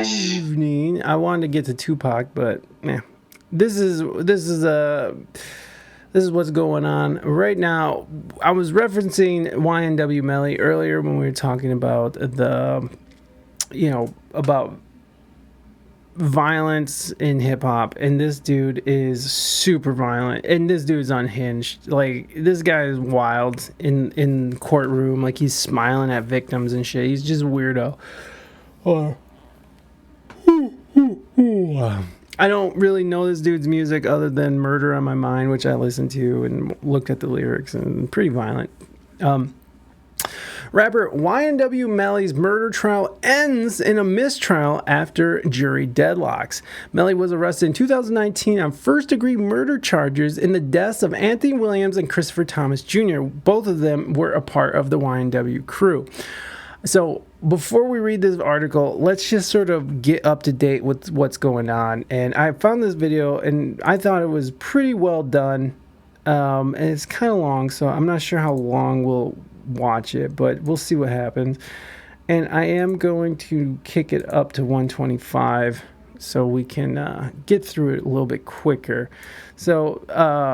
evening. I wanted to get to Tupac, but this is what's going on right now. I was referencing YNW MElly earlier when we were talking about about violence in hip hop, and this dude is super violent, and this dude's unhinged. Like, this guy is wild in courtroom, like he's smiling at victims and shit. He's just a weirdo. I don't really know this dude's music other than Murder on My Mind, which I listened to and looked at the lyrics, and pretty violent. Rapper YNW MElly's murder trial ends in a mistrial after jury deadlocks. MElly was arrested in 2019 on first-degree murder charges in the deaths of Anthony Williams and Christopher Thomas Jr. Both of them were a part of the YNW crew. So before we read this article, let's just sort of get up to date with what's going on. And I found this video, and I thought it was pretty well done. And it's kind of long, so I'm not sure how long we'll watch it, but we'll see what happens. And I am going to kick it up to 125 so we can get through it a little bit quicker. So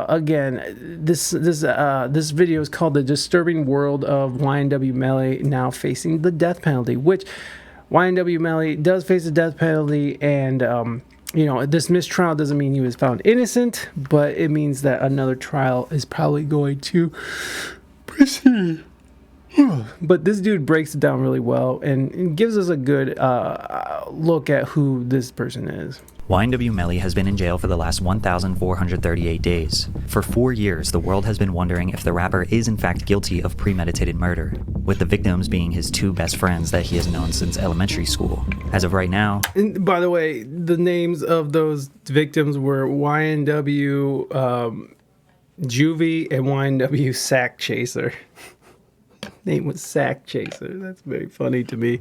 again, this video is called The Disturbing World of YNW MElly Now Facing the Death Penalty, which YNW MElly does face the death penalty, and this mistrial doesn't mean he was found innocent, but it means that another trial is probably going to proceed. But this dude breaks it down really well and gives us a good look at who this person is. YNW MElly has been in jail for the last 1,438 days. For 4 years, the world has been wondering if the rapper is in fact guilty of premeditated murder, with the victims being his two best friends that he has known since elementary school. As of right now... And by the way, the names of those victims were YNW Juvie and YNW Sack Chaser. Name was Sack Chaser. That's very funny to me.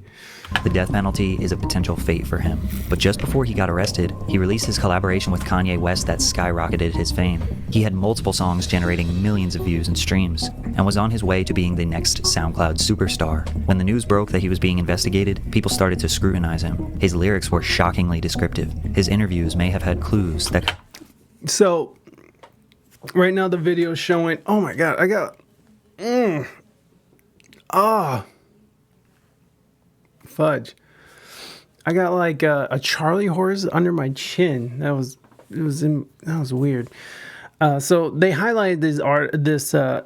The death penalty is a potential fate for him. But just before he got arrested, he released his collaboration with Kanye West that skyrocketed his fame. He had multiple songs generating millions of views and streams, and was on his way to being the next SoundCloud superstar. When the news broke that he was being investigated, people started to scrutinize him. His lyrics were shockingly descriptive. His interviews may have had clues that... So, right now the video is showing... Oh my god, I got... Fudge. I got like a Charlie horse under my chin. That was weird. So they highlighted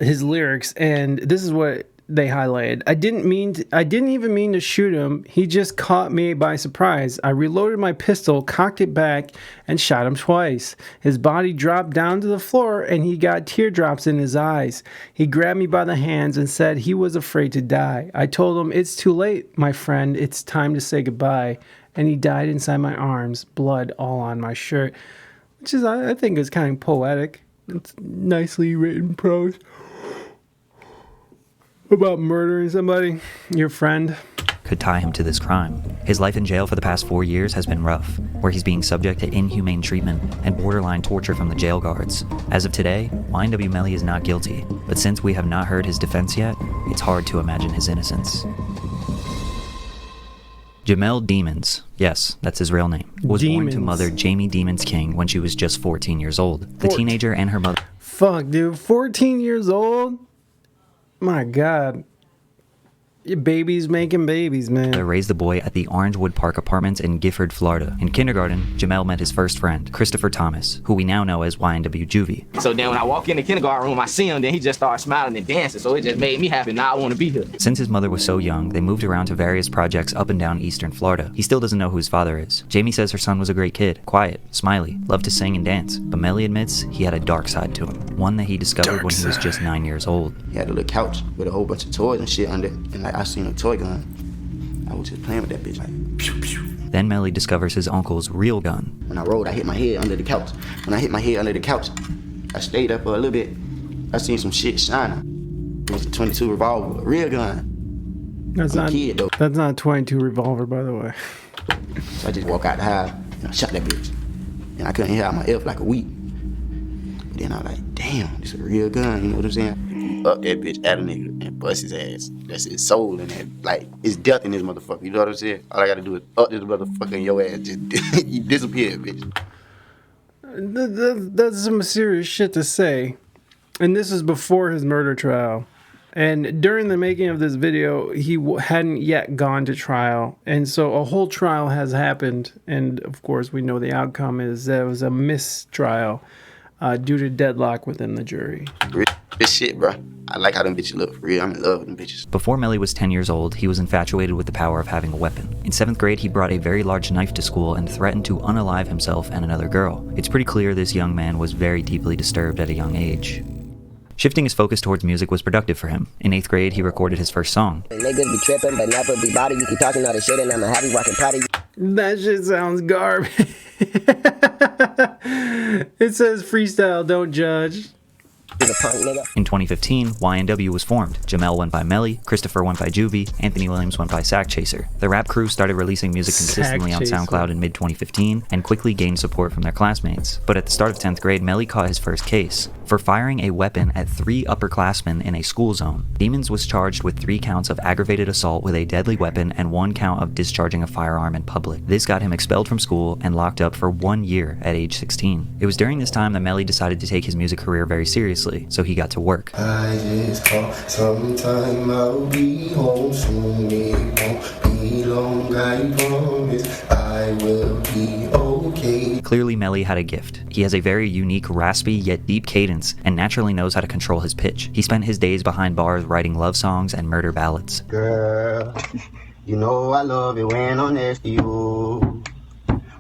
his lyrics, and this is what they highlighted. I didn't even mean to shoot him. He just caught me by surprise. I reloaded my pistol, cocked it back, and shot him twice. His body dropped down to the floor, and he got teardrops in his eyes. He grabbed me by the hands and said he was afraid to die. I told him, "It's too late, my friend. It's time to say goodbye." And he died inside my arms, blood all on my shirt. Which is, I think, is kind of poetic. It's nicely written prose about murdering somebody, your friend. Could tie him to this crime. His life in jail for the past 4 years has been rough, where he's being subject to inhumane treatment and borderline torture from the jail guards. As of today, YNW MElly is not guilty, but since we have not heard his defense yet, it's hard to imagine his innocence. Jamel Demons, yes, that's his real name, was born to mother Jamie Demons King when she was just 14 years old. The teenager and her mother... Fuck, dude, 14 years old? My God. Your baby's making babies, man. They raised the boy at the Orangewood Park Apartments in Gifford, Florida. In kindergarten, Jamel met his first friend, Christopher Thomas, who we now know as YNW Juvie. So then when I walk in the kindergarten room, I see him, then he just started smiling and dancing, so it just made me happy. Now I want to be here. Since his mother was so young, they moved around to various projects up and down eastern Florida. He still doesn't know who his father is. Jamie says her son was a great kid, quiet, smiley, loved to sing and dance, but MElly admits he had a dark side to him, one that he discovered when he was just 9 years old. He had a little couch with a whole bunch of toys and shit under it, and like I seen a toy gun. I was just playing with that bitch, like, pew, pew. Then MElly discovers his uncle's real gun. When I rolled, I hit my head under the couch. When I hit my head under the couch, I stayed up for a little bit. I seen some shit shining. It was a 22 revolver, a real gun. That's not a 22 revolver, by the way. So I just walk out the house and I shot that bitch. And I couldn't hear out my F like a week. But then I was like, damn, this is a real gun, you know what I'm saying? up that bitch at a nigga and bust his ass. That's his soul in that. Like, it's death in this motherfucker. You know what I'm saying? All I gotta do is up this motherfucker in your ass. Just you disappear, bitch. That's some serious shit to say. And this is before his murder trial. And during the making of this video, he hadn't yet gone to trial. And so a whole trial has happened. And of course, we know the outcome is that it was a mistrial due to deadlock within the jury. This shit, bro. I like how them bitches look. For real, I'm in love with them bitches. Before Melly was 10 years old, he was infatuated with the power of having a weapon. In 7th grade, he brought a very large knife to school and threatened to unalive himself and another girl. It's pretty clear this young man was very deeply disturbed at a young age. Shifting his focus towards music was productive for him. In 8th grade, he recorded his first song. Niggas be tripping, but never be body. You keep talking all this shit and I'ma have you walking proud of you. That shit sounds garbage. It says freestyle, don't judge. He's a punk nigga. In 2015, YNW was formed. Jamel went by Melly, Christopher went by Juvie, Anthony Williams went by Sack Chaser. The rap crew started releasing music consistently on SoundCloud in mid-2015 and quickly gained support from their classmates. But at the start of 10th grade, Melly caught his first case for firing a weapon at 3 upperclassmen in a school zone. Demons was charged with 3 counts of aggravated assault with a deadly weapon and 1 count of discharging a firearm in public. This got him expelled from school and locked up for 1 year at age 16. It was during this time that Melly decided to take his music career very seriously, so he got to work. I just call, sometime I'll be home soon. It won't be long, I promise. I will be okay. Clearly, Melly had a gift. He has a very unique, raspy yet deep cadence and naturally knows how to control his pitch. He spent his days behind bars writing love songs and murder ballads. Girl, you know I love it when I'm next to you.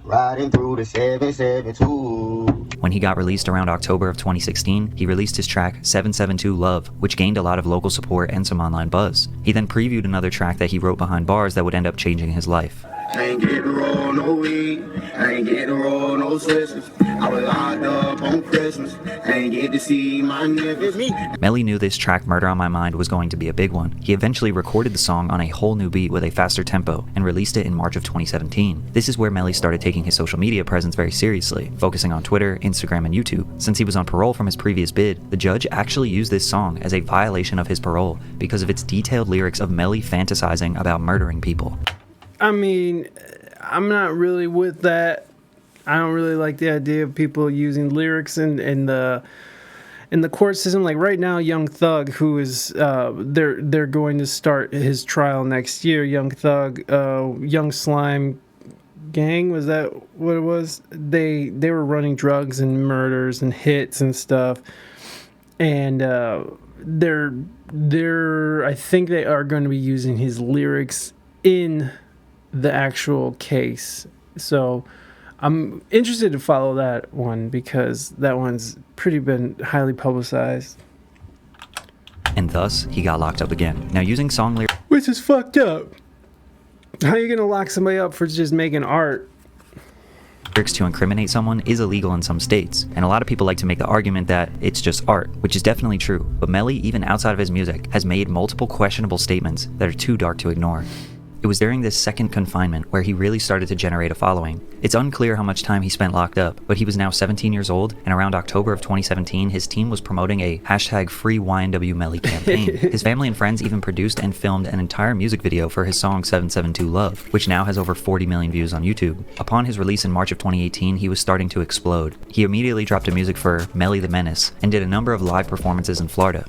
Riding through the 772. When he got released around October of 2016, he released his track 772 Love, which gained a lot of local support and some online buzz. He then previewed another track that he wrote behind bars that would end up changing his life. I ain't get to roll no weed. I ain't get to roll no switches. I was locked up on Christmas. I ain't get to see my niggas. Melly knew this track, Murder on My Mind, was going to be a big one. He eventually recorded the song on a whole new beat with a faster tempo and released it in March of 2017. This is where Melly started taking his social media presence very seriously, focusing on Twitter, Instagram, and YouTube. Since he was on parole from his previous bid, the judge actually used this song as a violation of his parole because of its detailed lyrics of Melly fantasizing about murdering people. I mean, I'm not really with that. I don't really like the idea of people using lyrics in the court system. Like right now, Young Thug, who is they're going to start his trial next year. Young Thug, Young Slime Gang, was that what it was? They were running drugs and murders and hits and stuff, and they're I think they are going to be using his lyrics in the actual case. So I'm interested to follow that one because that one's pretty been highly publicized. And thus, he got locked up again. Now, using song lyrics, Which is fucked up. How are you going to lock somebody up for just making art? to incriminate someone is illegal in some states, and a lot of people like to make the argument that it's just art, which is definitely true, but Melly, even outside of his music, has made multiple questionable statements that are too dark to ignore. It was during this second confinement where he really started to generate a following. It's unclear how much time he spent locked up, but he was now 17 years old, and around October of 2017, his team was promoting a #Free YNW MElly campaign. His family and friends even produced and filmed an entire music video for his song 772 Love, which now has over 40 million views on YouTube. Upon his release in March of 2018, he was starting to explode. He immediately dropped a music for Melly the Menace, and did a number of live performances in Florida.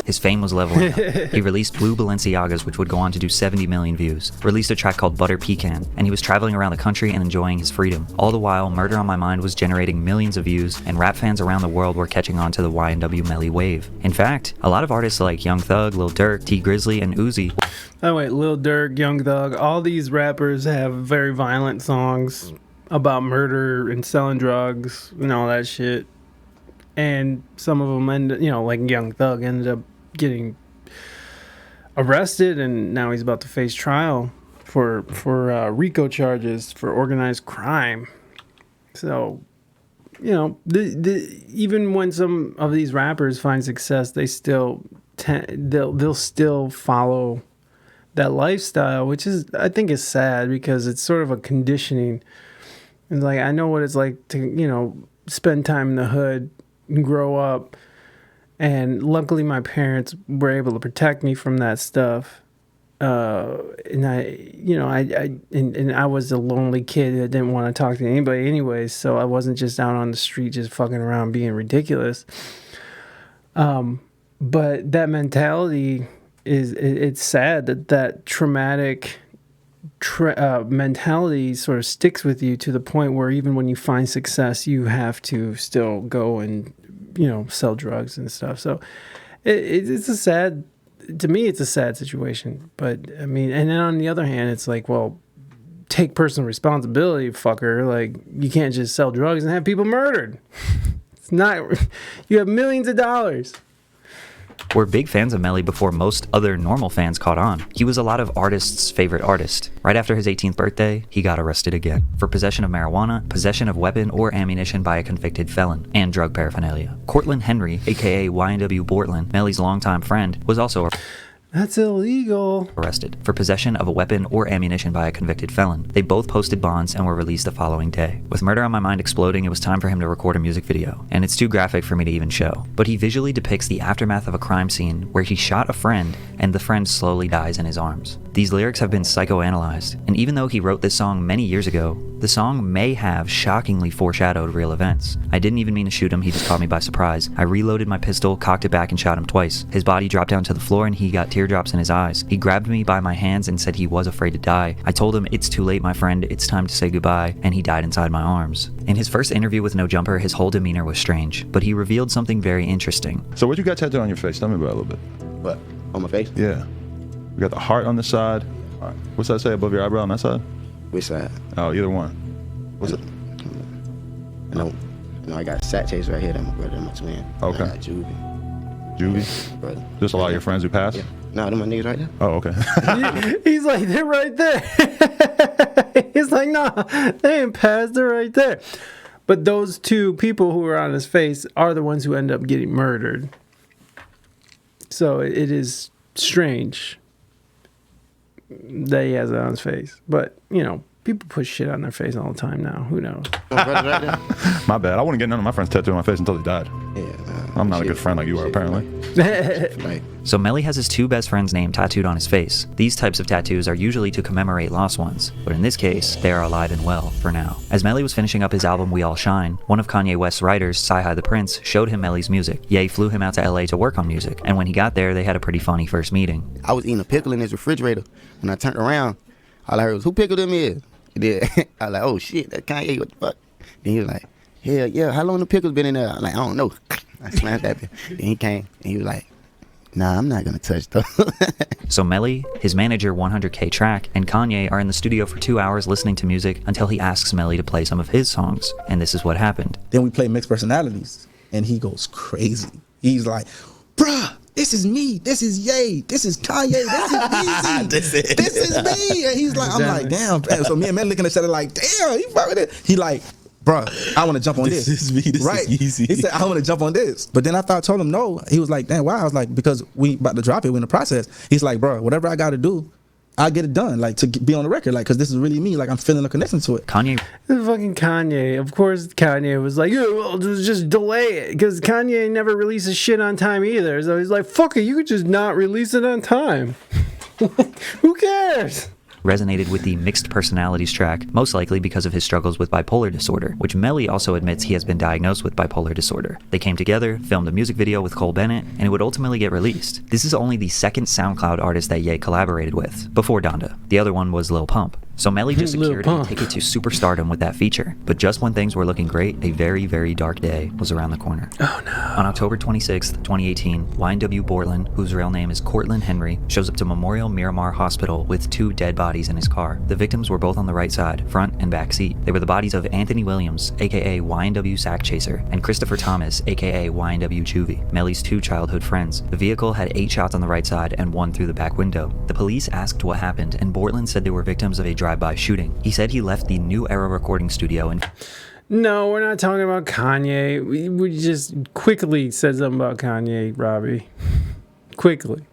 His fame was leveling up. He released Blue Balenciagas, which would go on to do 70 million views, released a track called Butter Pecan, and he was traveling around the country and enjoying his freedom. All the while, Murder on My Mind was generating millions of views, and rap fans around the world were catching on to the YNW MElly wave. In fact, a lot of artists like Young Thug, Lil Durk, T Grizzly, and Uzi. Oh wait, Lil Durk, Young Thug, all these rappers have very violent songs about murder and selling drugs and all that shit. And some of them like Young Thug ended up getting arrested, and now he's about to face trial for RICO charges for organized crime. So, even when some of these rappers find success, they still they'll still follow that lifestyle, which is, I think, is sad because it's sort of a conditioning. And like, I know what it's like to, you know, spend time in the hood and grow up. And luckily my parents were able to protect me from that stuff. And I was a lonely kid that didn't want to talk to anybody anyways. So I wasn't just out on the street just fucking around being ridiculous. But that mentality it's sad that traumatic mentality sort of sticks with you to the point where even when you find success, you have to still go and, you know, sell drugs and stuff. So it's a sad, to me, it's a sad situation. But I mean, and then on the other hand, it's like, well, take personal responsibility, fucker. Like, you can't just sell drugs and have people murdered. It's not, you have millions of dollars. We're big fans of Melly before most other normal fans caught on. He was a lot of artists' favorite artist. Right after his 18th birthday, he got arrested again for possession of marijuana, possession of weapon or ammunition by a convicted felon, and drug paraphernalia. Cortland Henry, aka YNW Bortland, Melly's longtime friend, was also That's illegal. arrested for possession of a weapon or ammunition by a convicted felon. They both posted bonds and were released the following day. With murder on my mind exploding, it was time for him to record a music video, and it's too graphic for me to even show. But he visually depicts the aftermath of a crime scene where he shot a friend and the friend slowly dies in his arms. These lyrics have been psychoanalyzed, and even though he wrote this song many years ago, the song may have shockingly foreshadowed real events. I didn't even mean to shoot him, he just caught me by surprise. I reloaded my pistol, cocked it back, and shot him twice. His body dropped down to the floor and he got teardrops in his eyes. He grabbed me by my hands and said he was afraid to die. I told him, "It's too late, my friend, it's time to say goodbye," and he died inside my arms. In his first interview with No Jumper, his whole demeanor was strange, but he revealed something very interesting. So what you got tattooed on your face? Tell me about it a little bit. What? On my face? Yeah. We got the heart on this side. What's that say above your eyebrow on that side? Which side? Oh, either one. What's it? No, I got Sat Chase right here. That's my brother, my twin. Okay. I got Juvie. Juvie? Brother. Just a lot of your friends who passed? Yeah. No, them my niggas right there. Oh, okay. He's like, they're right there. He's like, nah, they ain't passed, they're right there. But those two people who are on his face are the ones who end up getting murdered. So it is strange that he has it on his face. But, you know, people put shit on their face all the time now. Who knows? My brother right there. My bad. I wouldn't get none of my friends tattooed on my face until he died. Yeah, I'm not a good friend like you are, apparently. Like, So Melly has his two best friends' name tattooed on his face. These types of tattoos are usually to commemorate lost ones, but in this case, they are alive and well for now. As Melly was finishing up his album We All Shine, one of Kanye West's writers, Sci-Hi the Prince, showed him Melly's music. Ye flew him out to LA to work on music, and when he got there, they had a pretty funny first meeting. I was eating a pickle in his refrigerator. When I turned around, all I heard was, "Who pickled him is?" Then I was like, "Oh shit, that's Kanye, what the fuck?" Then he was like, "Hell yeah, how long the pickle's been in there?" I'm like, "I don't know." I smashed that bitch. Then he came and he was like, "Nah, I'm not gonna touch those." So Melly, his manager 100K Track, and Kanye are in the studio for 2 hours listening to music until he asks Melly to play some of his songs, and this is what happened. Then we play Mixed Personalities, and he goes crazy. He's like, "Bruh, this is me. This is Ye. This is Kanye. This is Yeezy. this is me." And he's like, I'm like, damn. So me and Melly looking at each other like, damn, he fucking it. He like, "Bruh, I want to jump on this." This is me. This right? is Yeezy. He said, "I want to jump on this." But then after I told him no, he was like, "Damn, why?" I was like, "Because we about to drop it. We're in the process." He's like, "Bro, whatever I got to do, I'll get it done. Like, to be on the record. Like, because this is really me. Like, I'm feeling a connection to it." Kanye Fucking Kanye. Of course, Kanye was like, "Yeah, well, just delay it." Because Kanye never releases shit on time either. So he's like, "Fuck it, you could just not release it on time." Who cares? resonated with the Mixed Personalities track, most likely because of his struggles with bipolar disorder, which Melly also admits he has been diagnosed with bipolar disorder. They came together, filmed a music video with Cole Bennett, and it would ultimately get released. This is only the second SoundCloud artist that Ye collaborated with, before Donda. The other one was Lil Pump. So Melly just secured a ticket to superstardom with that feature. But just when things were looking great, a very, very dark day was around the corner. Oh no. On October 26th, 2018, YNW Bortland, whose real name is Cortland Henry, shows up to Memorial Miramar Hospital with 2 dead bodies in his car. The victims were both on the right side, front and back seat. They were the bodies of Anthony Williams, aka YNW Sack Chaser, and Christopher Thomas, aka YNW Juvie, Melly's 2 childhood friends. The vehicle had 8 shots on the right side and 1 through the back window. The police asked what happened, and Bortland said they were victims of a drive-by shooting. He said he left the New Era recording studio and... No, we're not talking about Kanye. We just quickly said something about Kanye, Robbie. Quickly.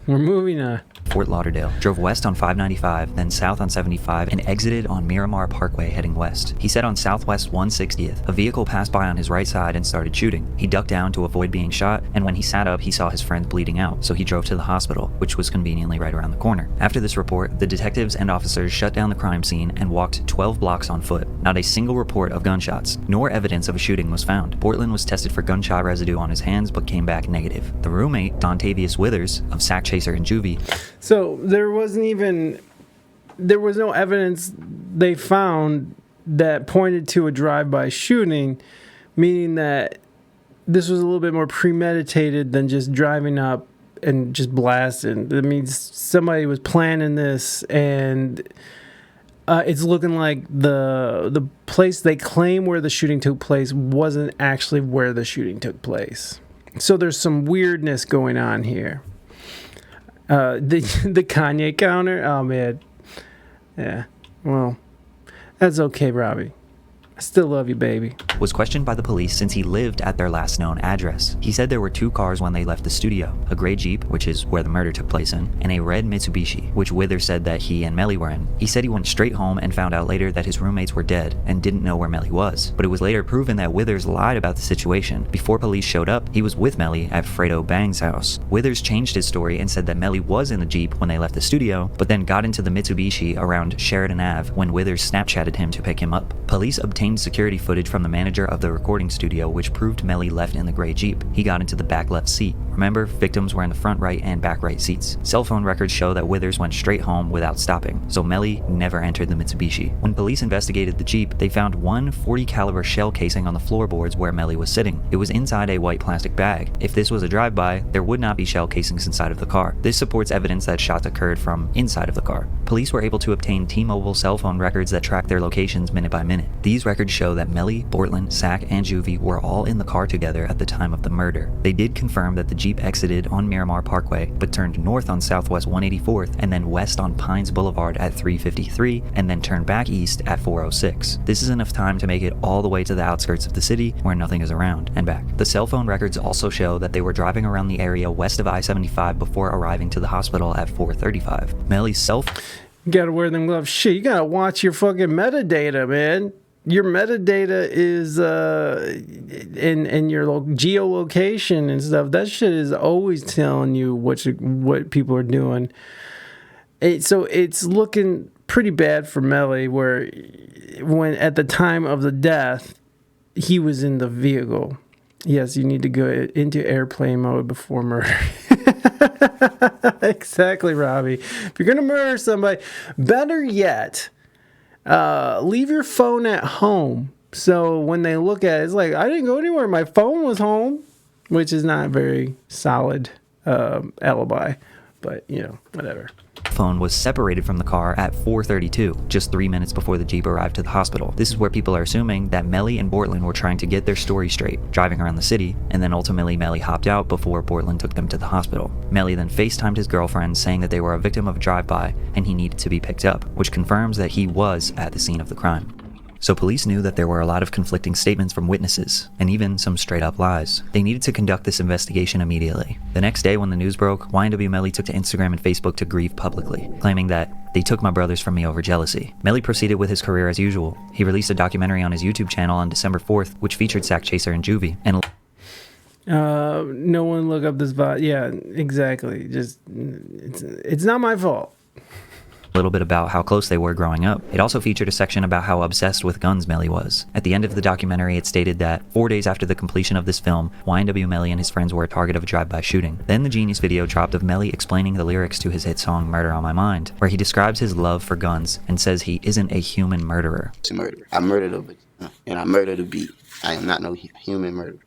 We're moving on. Fort Lauderdale, drove west on 595, then south on 75, and exited on Miramar Parkway heading west. He said on Southwest 160th, a vehicle passed by on his right side and started shooting. He ducked down to avoid being shot, and when he sat up, he saw his friend bleeding out, so he drove to the hospital, which was conveniently right around the corner. After this report, the detectives and officers shut down the crime scene and walked 12 blocks on foot. Not a single report of gunshots, nor evidence of a shooting was found. Portland was tested for gunshot residue on his hands, but came back negative. The roommate, Dontavius Withers, of Sack Chaser and Juvie. So there was no evidence they found that pointed to a drive-by shooting, meaning that this was a little bit more premeditated than just driving up and just blasting. That means somebody was planning this, and it's looking like the place they claim where the shooting took place wasn't actually where the shooting took place. So there's some weirdness going on here. The Kanye counter? Oh, man. Yeah. Well, that's okay, Robbie. I still love you, baby. Was questioned by the police since he lived at their last known address. He said there were 2 cars when they left the studio, a gray Jeep, which is where the murder took place in, and a red Mitsubishi, which Withers said that he and Melly were in. He said he went straight home and found out later that his roommates were dead and didn't know where Melly was. But it was later proven that Withers lied about the situation. Before police showed up, he was with Melly at Fredo Bang's house. Withers changed his story and said that Melly was in the Jeep when they left the studio, but then got into the Mitsubishi around Sheridan Ave when Withers Snapchatted him to pick him up. Police obtained security footage from the manager of the recording studio, which proved Melly left in the gray Jeep. He got into the back left seat. Remember, victims were in the front right and back right seats. Cell phone records show that Withers went straight home without stopping, so Melly never entered the Mitsubishi. When police investigated the Jeep, they found one .40 caliber shell casing on the floorboards where Melly was sitting. It was inside a white plastic bag. If this was a drive-by, there would not be shell casings inside of the car. This supports evidence that shots occurred from inside of the car. Police were able to obtain T-Mobile cell phone records that track their locations minute by minute. These records show that Melly, Portland, Sack, and Juvie were all in the car together at the time of the murder. They did confirm that the Jeep exited on Miramar Parkway, but turned north on Southwest 184th and then west on Pines Boulevard at 353, and then turned back east at 406. This is enough time to make it all the way to the outskirts of the city where nothing is around, and back. The cell phone records also show that they were driving around the area west of I-75 before arriving to the hospital at 4:35. Melly's cell phone... You gotta wear them gloves. Shit, you gotta watch your fucking metadata, man. Your metadata is in your geolocation and stuff. That shit is always telling you what people are doing. So it's looking pretty bad for Melly, where when at the time of the death, he was in the vehicle. Yes, you need to go into airplane mode before murder. Exactly, Robbie. If you're gonna murder somebody, better yet, leave your phone at home. So when they look at it, it's like, I didn't go anywhere. My phone was home, which is not a very solid alibi. But, whatever. Phone was separated from the car at 4:32, just 3 minutes before the Jeep arrived to the hospital. This is where people are assuming that Melly and Portland were trying to get their story straight, driving around the city, and then ultimately Melly hopped out before Portland took them to the hospital. Melly then FaceTimed his girlfriend, saying that they were a victim of a drive-by and he needed to be picked up, which confirms that he was at the scene of the crime. So police knew that there were a lot of conflicting statements from witnesses, and even some straight-up lies. They needed to conduct this investigation immediately. The next day when the news broke, YNW MElly took to Instagram and Facebook to grieve publicly, claiming that they took my brothers from me over jealousy. Melly proceeded with his career as usual. He released a documentary on his YouTube channel on December 4th, which featured Sack Chaser and Juvie, and no one look up this vibe. Yeah, exactly. Just, it's not my fault. a little bit about how close they were growing up. It also featured a section about how obsessed with guns Melly was. At the end of the documentary, it stated that 4 days after the completion of this film, YNW MElly and his friends were a target of a drive-by shooting. Then the Genius video dropped of Melly explaining the lyrics to his hit song Murder on My Mind, where he describes his love for guns and says he isn't a human murderer. It's a murderer. I murdered a and I murdered a beat. I am not no human murderer.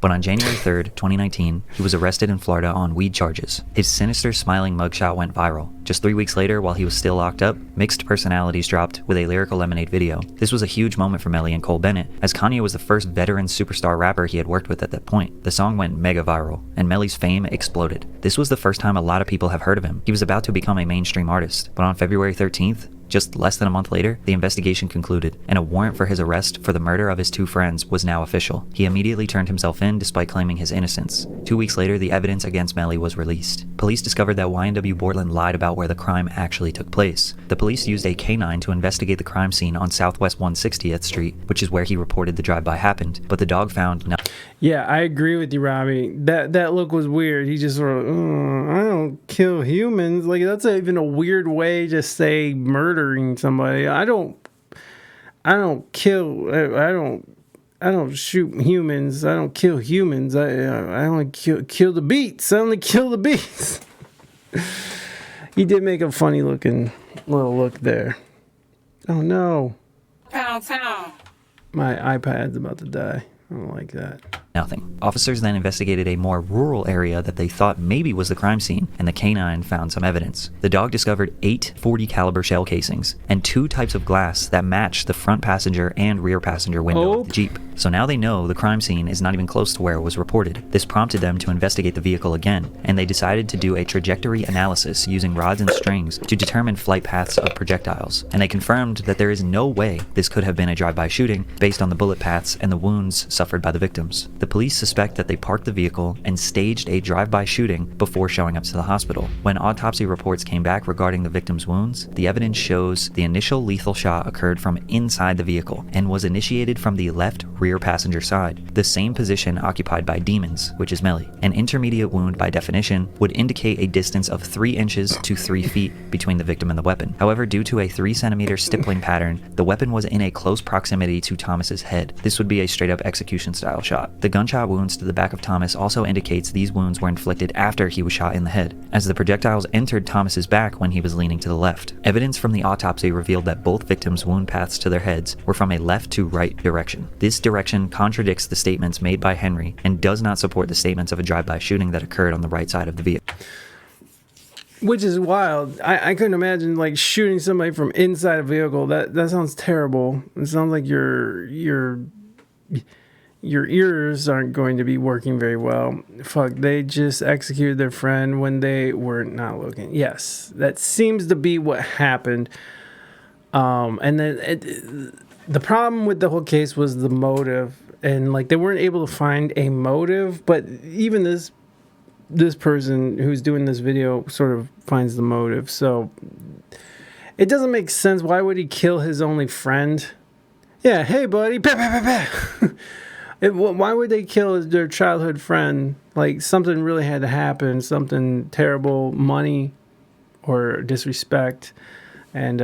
But on January 3rd, 2019, he was arrested in Florida on weed charges. His sinister, smiling mugshot went viral. Just 3 weeks later, while he was still locked up, Mixed Personalities dropped with a Lyrical Lemonade video. This was a huge moment for Melly and Cole Bennett, as Kanye was the first veteran superstar rapper he had worked with at that point. The song went mega viral, and Melly's fame exploded. This was the first time a lot of people have heard of him. He was about to become a mainstream artist. But on February 13th, Just less than a month later, the investigation concluded, and a warrant for his arrest for the murder of his 2 friends was now official. He immediately turned himself in despite claiming his innocence. 2 weeks later, the evidence against MElly was released. Police discovered that YNW Bortland lied about where the crime actually took place. The police used a canine to investigate the crime scene on Southwest 160th Street, which is where he reported the drive-by happened, but the dog found nothing. Yeah, I agree with you, Robbie. That look was weird. He just sort of, I don't kill humans. Like, that's even a weird way to say murdering somebody. I don't shoot humans. I don't kill humans. I only kill the beats. I only kill the beats. He did make a funny looking little look there. Oh no. Pound town. My iPad's about to die. I don't like that. Nothing. Officers then investigated a more rural area that they thought maybe was the crime scene, and the canine found some evidence. The dog discovered 8 .40 caliber shell casings and 2 types of glass that matched the front passenger and rear passenger window of the Jeep. So now they know the crime scene is not even close to where it was reported. This prompted them to investigate the vehicle again, and they decided to do a trajectory analysis using rods and strings to determine flight paths of projectiles. And they confirmed that there is no way this could have been a drive-by shooting based on the bullet paths and the wounds suffered by the victims. The police suspect that they parked the vehicle and staged a drive-by shooting before showing up to the hospital. When autopsy reports came back regarding the victim's wounds, the evidence shows the initial lethal shot occurred from inside the vehicle and was initiated from the left rear passenger side, the same position occupied by Demons, which is MElly. An intermediate wound by definition would indicate a distance of 3 inches to 3 feet between the victim and the weapon. However, due to a 3 centimeter stippling pattern, the weapon was in a close proximity to Thomas's head. This would be a straight up execution style shot. The gunshot wounds to the back of Thomas also indicates these wounds were inflicted after he was shot in the head, as the projectiles entered Thomas's back when he was leaning to the left. Evidence from the autopsy revealed that both victims' wound paths to their heads were from a left to right direction. This direction contradicts the statements made by Henry and does not support the statements of a drive-by shooting that occurred on the right side of the vehicle. Which is wild. I couldn't imagine like shooting somebody from inside a vehicle. That sounds terrible. It sounds like your ears aren't going to be working very well. Fuck, they just executed their friend when they were not looking. Yes, that seems to be what happened. And then the problem with the whole case was the motive. And like they weren't able to find a motive, but even this person who's doing this video sort of finds the motive. So it doesn't make sense. Why would he kill his only friend? Yeah, hey buddy. Bah, bah, bah, bah. Why would they kill their childhood friend? Like something really had to happen, something terrible, money or disrespect. And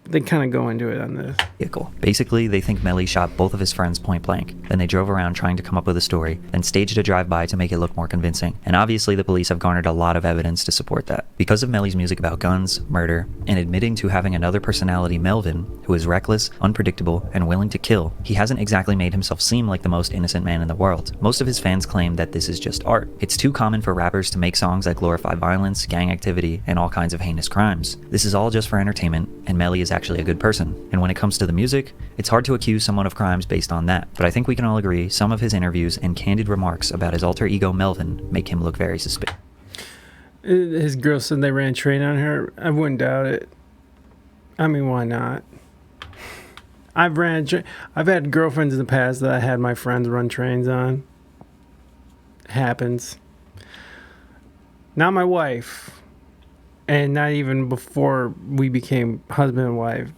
they kind of go into it on this vehicle. Basically, they think MElly shot both of his friends point blank. Then they drove around trying to come up with a story, then staged a drive-by to make it look more convincing. And obviously, the police have garnered a lot of evidence to support that. Because of MElly's music about guns, murder, and admitting to having another personality, Melvin, who is reckless, unpredictable, and willing to kill, he hasn't exactly made himself seem like the most innocent man in the world. Most of his fans claim that this is just art. It's too common for rappers to make songs that glorify violence, gang activity, and all kinds of heinous crimes. This is all just for entertainment, and MElly is actually a good person. And when it comes to the music, it's hard to accuse someone of crimes based on that. But I think we can all agree some of his interviews and candid remarks about his alter ego Melvin make him look very suspicious. His girl said they ran train on her. I wouldn't doubt it. I mean, why not? I've had girlfriends in the past that I had my friends run trains on. It happens. Not my wife. And not even before we became husband and wife.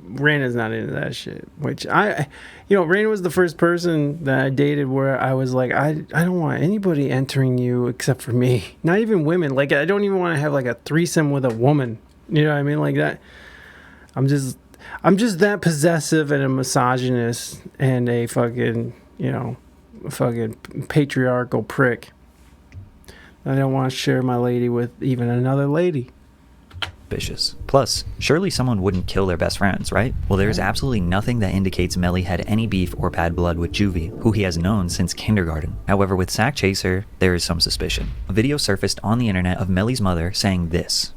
Raina's not into that shit. Which Raina was the first person that I dated where I was like, I don't want anybody entering you except for me. Not even women. Like, I don't even want to have like a threesome with a woman. You know what I mean? Like that. I'm just that possessive and a misogynist and a fucking patriarchal prick. I don't want to share my lady with even another lady. Plus, surely someone wouldn't kill their best friends, right? Well, there's absolutely nothing that indicates MElly had any beef or bad blood with Juvie, who he has known since kindergarten. However, with Sack Chaser, there is some suspicion. A video surfaced on the internet of MElly's mother saying this.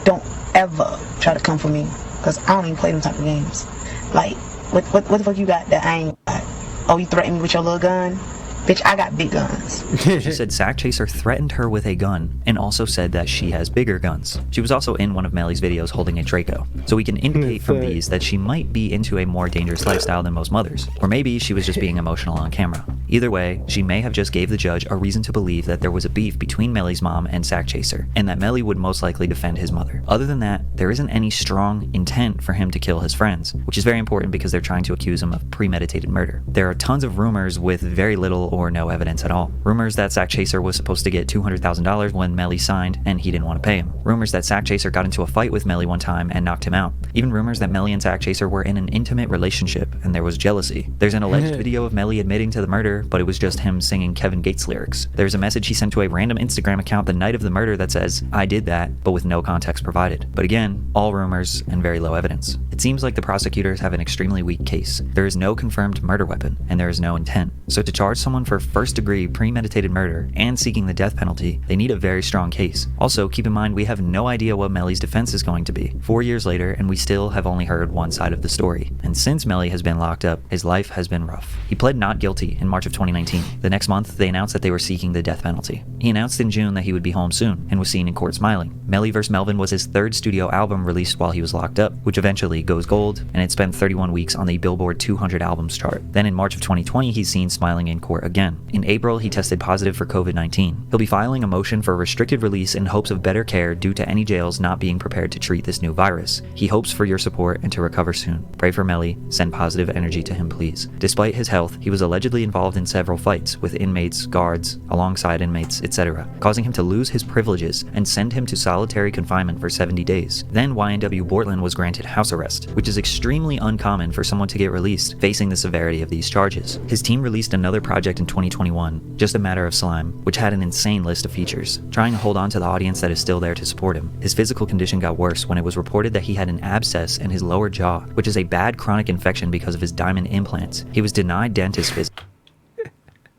Don't ever try to come for me, because I don't even play them type of games. Like, what the fuck you got that I ain't got? Oh, you threaten me with your little gun? Bitch, I got big guns. She said Sack Chaser threatened her with a gun and also said that she has bigger guns. She was also in one of Melly's videos holding a Draco. So we can indicate from these that she might be into a more dangerous lifestyle than most mothers. Or maybe she was just being emotional on camera. Either way, she may have just gave the judge a reason to believe that there was a beef between Melly's mom and Sack Chaser, and that Melly would most likely defend his mother. Other than that, there isn't any strong intent for him to kill his friends, which is very important because they're trying to accuse him of premeditated murder. There are tons of rumors with very little or no evidence at all. Rumors that Sack Chaser was supposed to get $200,000 when Melly signed and he didn't want to pay him. Rumors that Sack Chaser got into a fight with Melly one time and knocked him out. Even rumors that Melly and Sack Chaser were in an intimate relationship and there was jealousy. There's an alleged video of Melly admitting to the murder, but it was just him singing Kevin Gates lyrics. There's a message he sent to a random Instagram account the night of the murder that says, "I did that," but with no context provided. But again, all rumors and very low evidence. It seems like the prosecutors have an extremely weak case. There is no confirmed murder weapon, and there is no intent. So to charge someone for first-degree premeditated murder and seeking the death penalty, they need a very strong case. Also, keep in mind we have no idea what Melly's defense is going to be. 4 years later, and we still have only heard one side of the story. And since Melly has been locked up, his life has been rough. He pled not guilty in March of 2019. The next month, they announced that they were seeking the death penalty. He announced in June that he would be home soon, and was seen in court smiling. Melly vs. Melvin was his third studio album released while he was locked up, which eventually goes gold, and it spent 31 weeks on the Billboard 200 albums chart. Then in March of 2020, he's seen smiling in court again. In April, he tested positive for COVID-19. He'll be filing a motion for restricted release in hopes of better care due to any jails not being prepared to treat this new virus. He hopes for your support and to recover soon. Pray for Melly. Send positive energy to him, please. Despite his health, he was allegedly involved in several fights with inmates, guards, alongside inmates, etc., causing him to lose his privileges and send him to solitary confinement for 70 days. Then YNW Bortland was granted house arrest, which is extremely uncommon for someone to get released facing the severity of these charges. His team released another project in 2021, Just a Matter of Slime, which had an insane list of features, trying to hold on to the audience that is still there to support him. His physical condition got worse when it was reported that he had an abscess in his lower jaw, which is a bad chronic infection because of his diamond implants. He was denied dentist visits.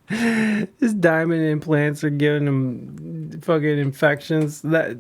His diamond implants are giving him fucking infections. That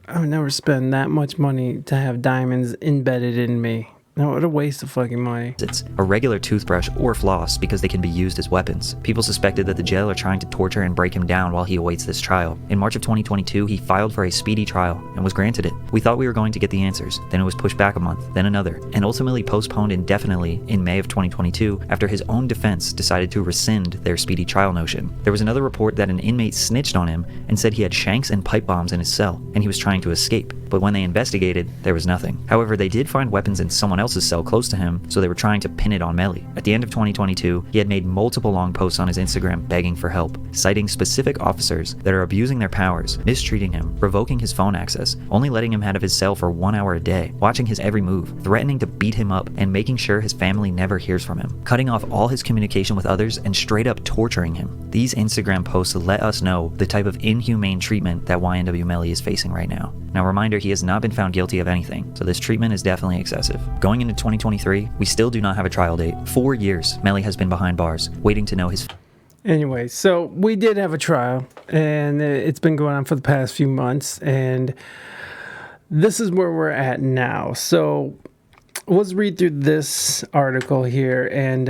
I would never spend that much money to have diamonds embedded in me. No, what a waste of fucking money. It's a regular toothbrush or floss because they can be used as weapons. People suspected that the jail are trying to torture and break him down while he awaits this trial. In March of 2022, he filed for a speedy trial and was granted it. We thought we were going to get the answers. Then it was pushed back a month, then another, and ultimately postponed indefinitely in May of 2022 after his own defense decided to rescind their speedy trial notion. There was another report that an inmate snitched on him and said he had shanks and pipe bombs in his cell and he was trying to escape. But when they investigated, there was nothing. However, they did find weapons in someone else's cell close to him, so they were trying to pin it on Melly. At the end of 2022, he had made multiple long posts on his Instagram begging for help, citing specific officers that are abusing their powers, mistreating him, revoking his phone access, only letting him out of his cell for 1 hour a day, watching his every move, threatening to beat him up, and making sure his family never hears from him, cutting off all his communication with others and straight up torturing him. These Instagram posts let us know the type of inhumane treatment that YNW MElly is facing right now. Now, reminder, he has not been found guilty of anything, so this treatment is definitely excessive. Going into 2023, we still do not have a trial date. 4 years, Melly has been behind bars, waiting to know his... Anyway, so we did have a trial, and it's been going on for the past few months, and this is where we're at now. So let's read through this article here and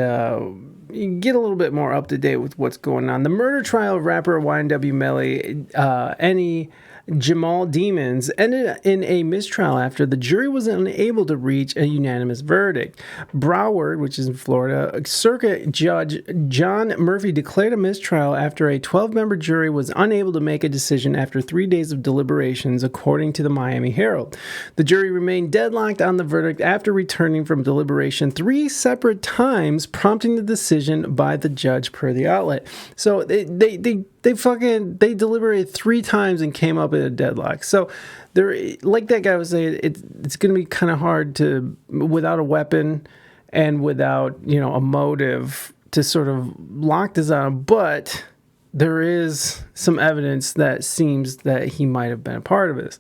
get a little bit more up to date with what's going on. The murder trial of rapper YNW MElly, Jamal Demons ended in a mistrial after the jury was unable to reach a unanimous verdict. Broward, which is in Florida, Circuit Judge John Murphy declared a mistrial after a 12-member jury was unable to make a decision after 3 days of deliberations, according to the Miami Herald. The jury remained deadlocked on the verdict after returning from deliberation 3 separate times, prompting the decision by the judge, per the outlet. So they deliberated 3 times and came up in a deadlock. So there, like that guy was saying, it's going to be kind of hard to, without a weapon and without, a motive, to sort of lock this on. But there is some evidence that seems that he might have been a part of this.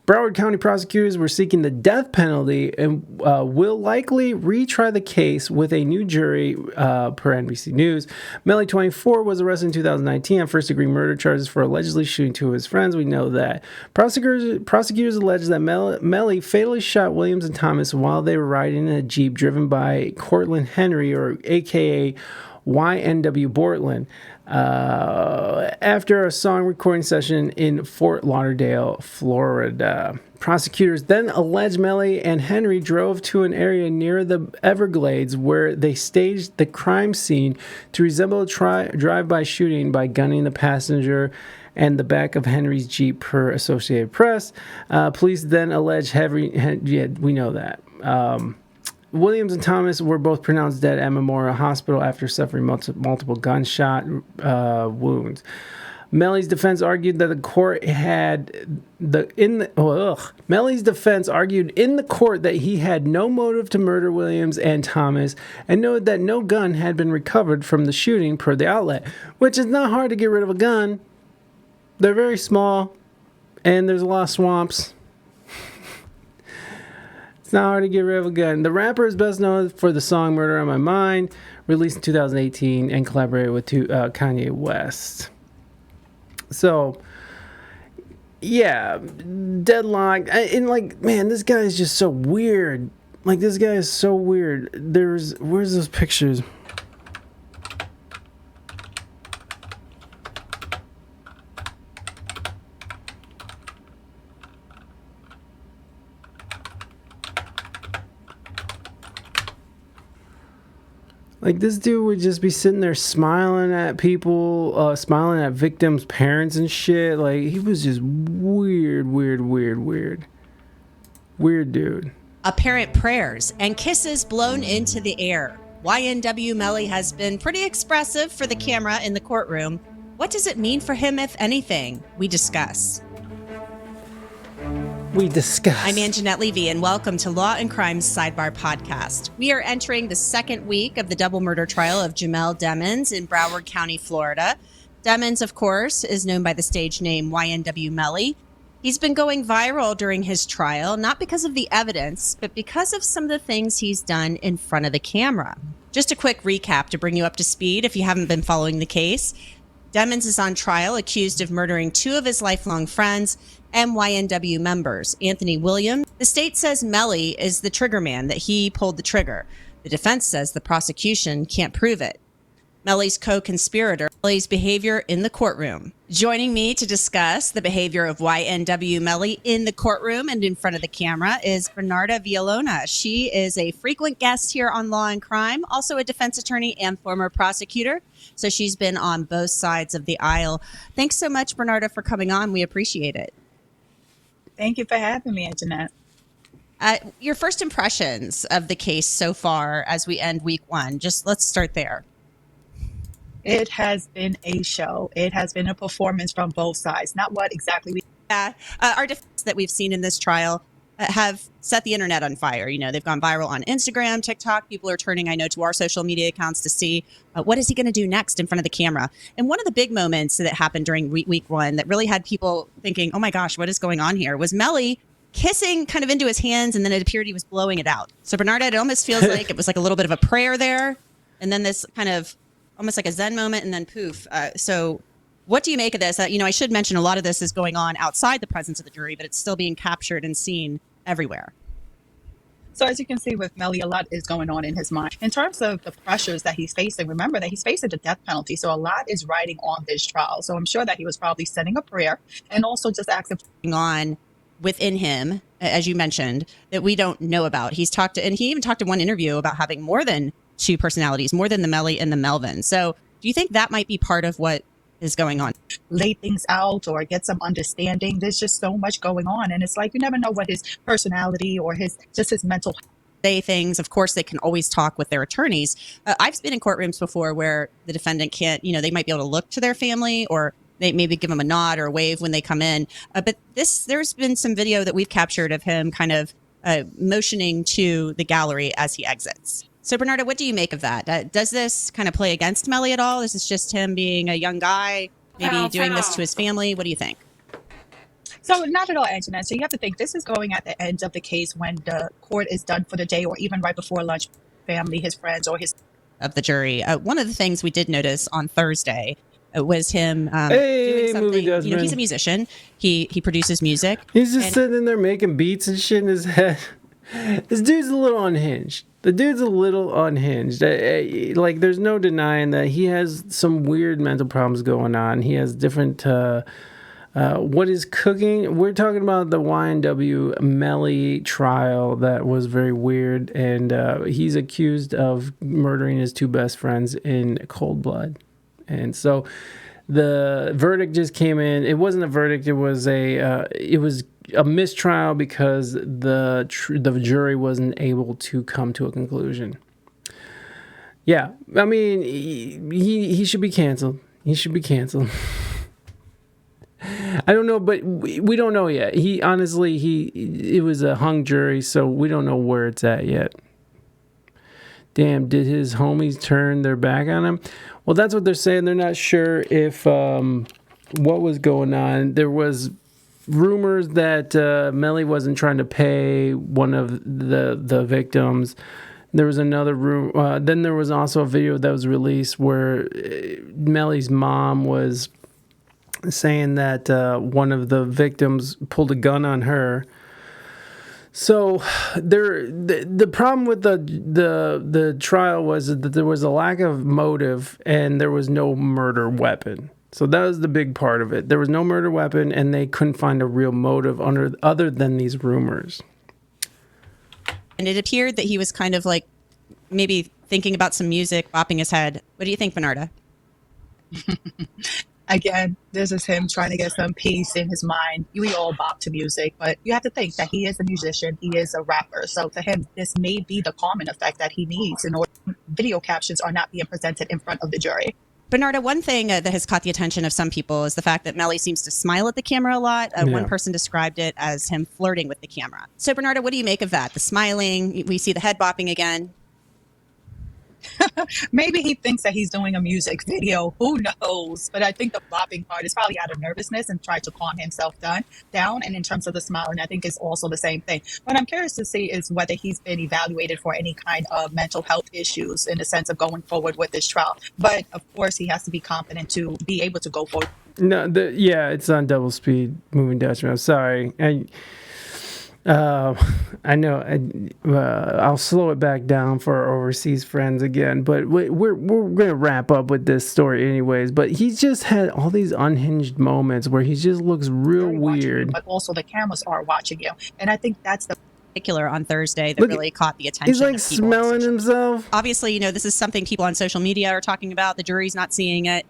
Broward County prosecutors were seeking the death penalty and will likely retry the case with a new jury, per NBC News. MElly, 24, was arrested in 2019 on first-degree murder charges for allegedly shooting 2 of his friends. We know that. Prosecutors allege that MElly fatally shot Williams and Thomas while they were riding in a Jeep driven by Cortland Henry, or a.k.a. YNW Portland after a song recording session in Fort Lauderdale, Florida. Prosecutors then alleged Melly and Henry drove to an area near the Everglades where they staged the crime scene to resemble a drive-by shooting by gunning the passenger and the back of Henry's Jeep, per Associated Press. Police then alleged we know that. Williams and Thomas were both pronounced dead at Memorial Hospital after suffering multiple gunshot wounds. Melly's defense argued that the court Melly's defense argued in the court that he had no motive to murder Williams and Thomas, and noted that no gun had been recovered from the shooting, per the outlet. Which is not hard to get rid of a gun. They're very small, and there's a lot of swamps. It's not hard to get rid of a gun. The rapper is best known for the song "Murder on My Mind," released in 2018, and collaborated with Kanye West. So, yeah, deadlocked. And, like, man, this guy is just so weird. Like, this guy is so weird. Where's those pictures? Like, this dude would just be sitting there smiling at people, smiling at victims' parents and shit. Like, he was just weird. Weird dude. Apparent prayers and kisses blown into the air. YNW MElly has been pretty expressive for the camera in the courtroom. What does it mean for him, if anything? We discuss. I'm Anjanette Levy, and welcome to Law and Crime's Sidebar Podcast. We are entering the second week of the double murder trial of Jamel Demons in Broward County, Florida. Demons, of course, is known by the stage name YNW MElly. He's been going viral during his trial, not because of the evidence, but because of some of the things he's done in front of the camera. Just a quick recap to bring you up to speed if you haven't been following the case. Demons is on trial accused of murdering two of his lifelong friends and YNW members, Anthony Williams. The state says MElly is the trigger man, that he pulled the trigger. The defense says the prosecution can't prove it. MElly's co-conspirator, MElly's behavior in the courtroom. Joining me to discuss the behavior of YNW MElly in the courtroom and in front of the camera is Bernarda Villalona. She is a frequent guest here on Law and Crime, also a defense attorney and former prosecutor. So she's been on both sides of the aisle. Thanks so much, Bernarda, for coming on. We appreciate it. Thank you for having me, Anjanette. Your first impressions of the case so far as we end week one, just let's start there. It has been a show. It has been a performance from both sides. Not what exactly we... Our defense that we've seen in this trial have set the internet on fire. You know, they've gone viral on Instagram, TikTok. People are turning, I know, to our social media accounts to see what is he going to do next in front of the camera. And one of the big moments that happened during week one that really had people thinking, oh my gosh, what is going on here, was MElly kissing kind of into his hands, and then it appeared he was blowing it out. So Bernarda, it almost feels like it was like a little bit of a prayer there, and then this kind of almost like a Zen moment, and then poof. So what do you make of this? You know, I should mention a lot of this is going on outside the presence of the jury, but it's still being captured and seen everywhere. So as you can see with MElly, a lot is going on in his mind. In terms of the pressures that he's facing, remember that he's facing the death penalty. So a lot is riding on this trial. So I'm sure that he was probably sending a prayer and also just asking on within him, as you mentioned, that we don't know about. He's talked to, and he even talked in one interview about having more than two personalities, more than the MElly and the Melvin. So do you think that might be part of what is going on? Lay things out or get some understanding. There's just so much going on, and it's like you never know what his personality or his mental say things. Of course, they can always talk with their attorneys. I've been in courtrooms before where the defendant can't, you know, they might be able to look to their family, or they maybe give them a nod or a wave when they come in. But there's been some video that we've captured of him kind of motioning to the gallery as he exits. So Bernarda, what do you make of that? Does this kind of play against MElly at all? Is this just him being a young guy, maybe doing this to his family? What do you think? So not at all, Anjanette. So you have to think this is going at the end of the case when the court is done for the day, or even right before lunch, family, his friends, or his... Of the jury. One of the things we did notice on Thursday was him doing something. You know, he's a musician. He produces music. He's just sitting there making beats and shit in his head. This dude's a little unhinged. The dude's a little unhinged. Like, there's no denying that he has some weird mental problems going on. He has different... what is cooking? We're talking about the YNW MElly trial that was very weird, and he's accused of murdering his two best friends in cold blood. And so the verdict just came in. It wasn't a verdict. It was a mistrial because the jury wasn't able to come to a conclusion. Yeah, I mean, he should be canceled. He should be canceled. I don't know, but we don't know yet. It was a hung jury, so we don't know where it's at yet. Damn, did his homies turn their back on him? Well, that's what they're saying. They're not sure if what was going on. There was rumors that MElly wasn't trying to pay one of the victims. There was another room. Then there was also a video that was released where MElly's mom was saying that one of the victims pulled a gun on her. So the problem with the trial was that there was a lack of motive and there was no murder weapon. So that was the big part of it. There was no murder weapon and they couldn't find a real motive other than these rumors. And it appeared that he was kind of like maybe thinking about some music, bopping his head. What do you think, Bernarda? Again, this is him trying to get some peace in his mind. We all bop to music, but you have to think that he is a musician. He is a rapper. So to him, this may be the calming effect that he needs in order video captions are not being presented in front of the jury. Bernarda, one thing that has caught the attention of some people is the fact that MElly seems to smile at the camera a lot. One person described it as him flirting with the camera. So Bernarda, what do you make of that? The smiling, we see the head bopping again. Maybe he thinks that he's doing a music video. Who knows? But I think the bopping part is probably out of nervousness and trying to calm himself down. And in terms of the smiling, I think it's also the same thing. What I'm curious to see is whether he's been evaluated for any kind of mental health issues in the sense of going forward with this trial. But of course, he has to be confident to be able to go forward. No, it's on double speed moving Dutchman. Sorry. I know. I'll slow it back down for our overseas friends again, but we're gonna wrap up with this story anyways. But he's just had all these unhinged moments where he just looks real weird. But also the cameras are watching you, and I think that's the particular on Thursday that really caught the attention. He's like smelling himself. Obviously, this is something people on social media are talking about. The jury's not seeing it.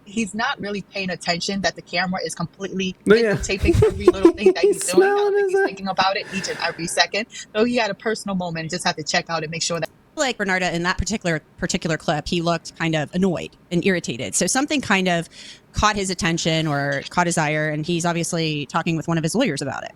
He's not really paying attention that the camera is completely videotaping every little thing that he's doing. I don't think he's thinking about it each and every second. So he had a personal moment and just had to check out and make sure that. Like Bernarda, in that particular clip, he looked kind of annoyed and irritated. So something kind of caught his attention or caught his ire, and he's obviously talking with one of his lawyers about it.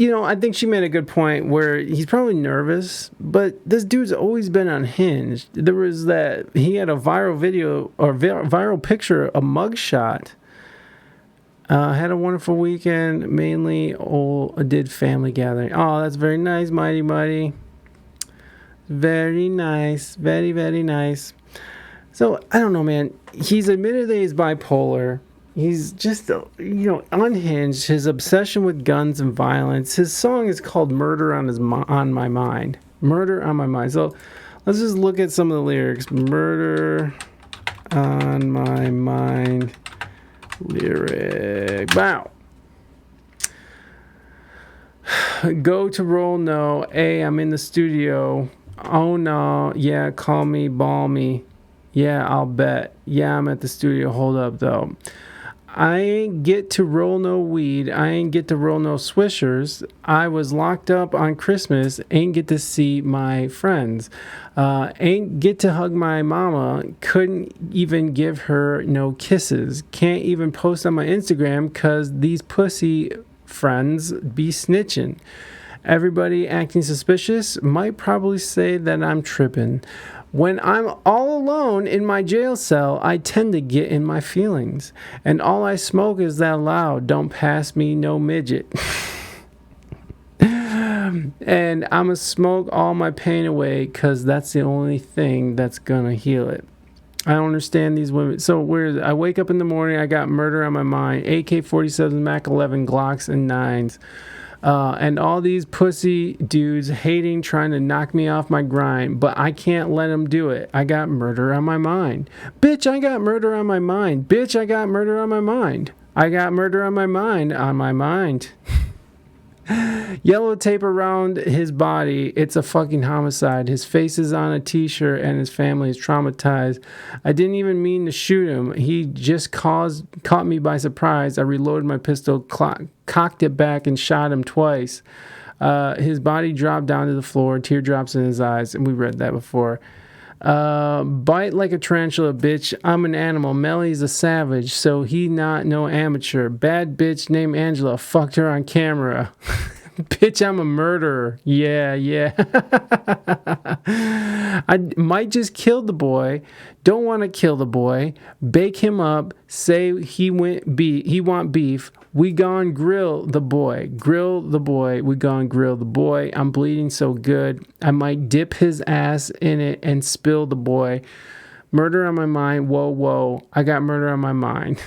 I think she made a good point where he's probably nervous, but this dude's always been unhinged. There was that he had a viral video or viral picture, a mugshot. Had a wonderful weekend, mainly did family gathering. Oh, that's very nice, Mighty. Very nice. Very, very nice. So, I don't know, man. He's admitted that he's bipolar. He's just, unhinged. His obsession with guns and violence. His song is called Murder on My Mind. Murder on My Mind. So let's just look at some of the lyrics. Murder on My Mind lyric. Wow. Go to roll, no. Hey, I'm in the studio. Oh, no. Yeah, call me, ball me. Yeah, I'll bet. Yeah, I'm at the studio. Hold up, though. I ain't get to roll no weed. I ain't get to roll no swishers. I was locked up on Christmas. Ain't get to see my friends. Ain't get to hug my mama. Couldn't even give her no kisses. Can't even post on my Instagram because these pussy friends be snitching. Everybody acting suspicious might probably say that I'm tripping. When I'm all alone in my jail cell, I tend to get in my feelings. And all I smoke is that loud, don't pass me no midget. And I'ma smoke all my pain away because that's the only thing that's gonna heal it. I don't understand these women. So I wake up in the morning, I got murder on my mind, AK-47s, Mac-11, Glocks, and 9s. And all these pussy dudes hating, trying to knock me off my grind, but I can't let them do it. I got murder on my mind. Bitch, I got murder on my mind. Bitch, I got murder on my mind. I got murder on my mind. On my mind. Yellow tape around his body. It's a fucking homicide. His face is on a t-shirt and his family is traumatized. I didn't even mean to shoot him. He just caught me by surprise. I reloaded my pistol, cocked it back, and shot him twice. His body dropped down to the floor, teardrops in his eyes, and we read that before. Bite like a tarantula, bitch. I'm an animal. Melly's a savage, so he not no amateur. Bad bitch named Angela. Fucked her on camera. Bitch, I'm a murderer. Yeah. I might just kill the boy. Don't want to kill the boy. Bake him up. Say he want beef. We gone grill the boy. Grill the boy. We gone grill the boy. I'm bleeding so good. I might dip his ass in it and spill the boy. Murder on my mind. Whoa. I got murder on my mind.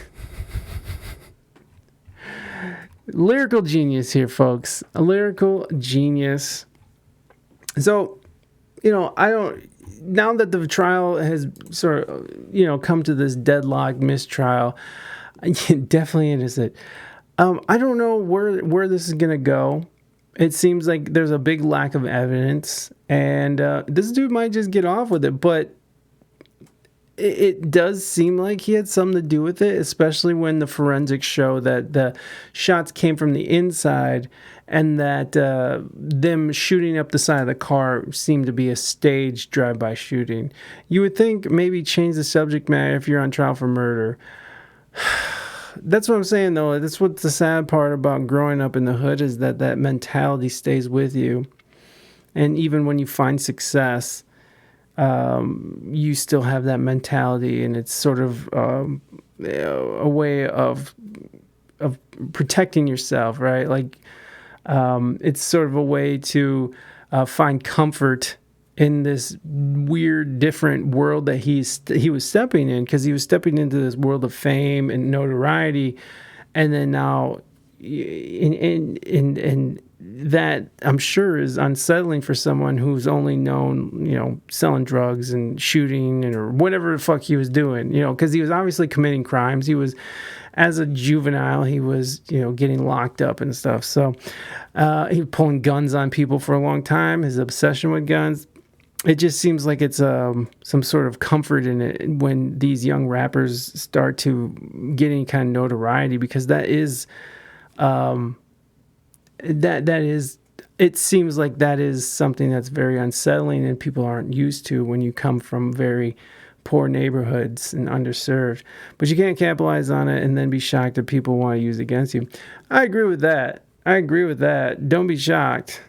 Lyrical genius here, folks. A lyrical genius. So, now that the trial has sort of, come to this deadlock mistrial, definitely it is it. I don't know where this is going to go. It seems like there's a big lack of evidence, and this dude might just get off with it, but it does seem like he had something to do with it, especially when the forensics show that the shots came from the inside and that them shooting up the side of the car seemed to be a staged drive-by shooting. You would think maybe change the subject matter if you're on trial for murder. That's what I'm saying, though. That's what's the sad part about growing up in the hood is that mentality stays with you. And even when you find success, you still have that mentality, and it's sort of a way of protecting yourself, right? Like it's sort of a way to find comfort in this weird, different world that he was stepping in, because he was stepping into this world of fame and notoriety, and then now in that I'm sure is unsettling for someone who's only known, selling drugs and shooting or whatever the fuck he was doing, because he was obviously committing crimes. He was, as a juvenile, he was, getting locked up and stuff. So he was pulling guns on people for a long time, his obsession with guns. It just seems like it's some sort of comfort in it when these young rappers start to get any kind of notoriety, because that is... it seems like that is something that's very unsettling and people aren't used to when you come from very poor neighborhoods and underserved. But you can't capitalize on it and then be shocked that people want to use it against you. I agree with that. Don't be shocked.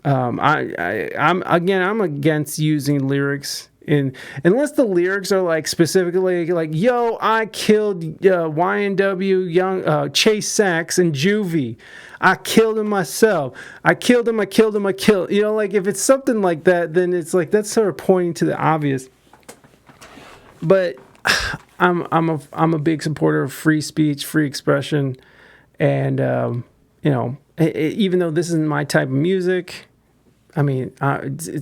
I'm against using lyrics unless the lyrics are like specifically like, yo, I killed YNW young Chase Sachs and Juvie. I killed him myself. I killed him. Like if it's something like that, then it's like that's sort of pointing to the obvious. But I'm a big supporter of free speech, free expression, and even though this isn't my type of music. I mean,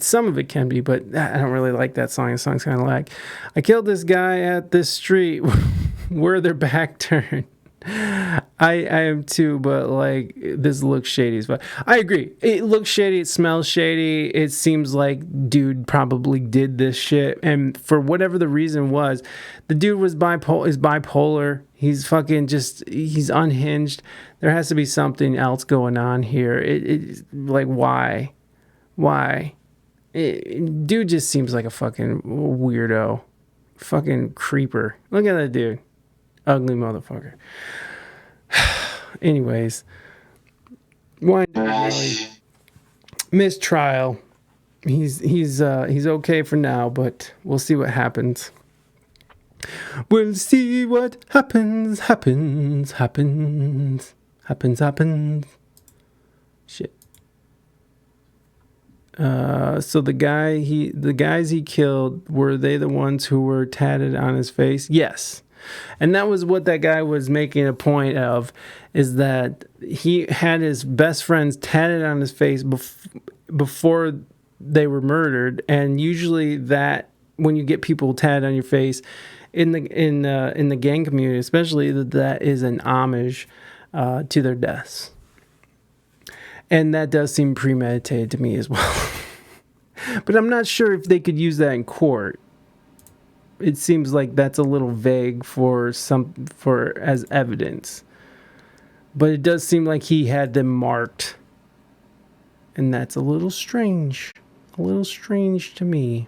some of it can be, but I don't really like that song. The song's kind of like, I killed this guy at this street where their back turned. I am too, but like this looks shady as fuck. I agree. It looks shady. It smells shady. It seems like dude probably did this shit, and for whatever the reason was, the dude was bipolar. He's fucking he's unhinged. There has to be something else going on here. It's like why? Dude just seems like a fucking weirdo. Fucking creeper. Look at that dude. Ugly motherfucker. Anyways. YNW MElly. Mistrial. He's okay for now, but we'll see what happens. We'll see what happens. Shit. So the guys he killed, were they the ones who were tatted on his face? Yes. And that was what that guy was making a point of, is that he had his best friends tatted on his face before they were murdered. And usually that, when you get people tatted on your face in the gang community, especially, that is an homage to their deaths. And that does seem premeditated to me as well. But I'm not sure if they could use that in court. It seems like that's a little vague for as evidence. But it does seem like he had them marked. And that's a little strange. A little strange to me.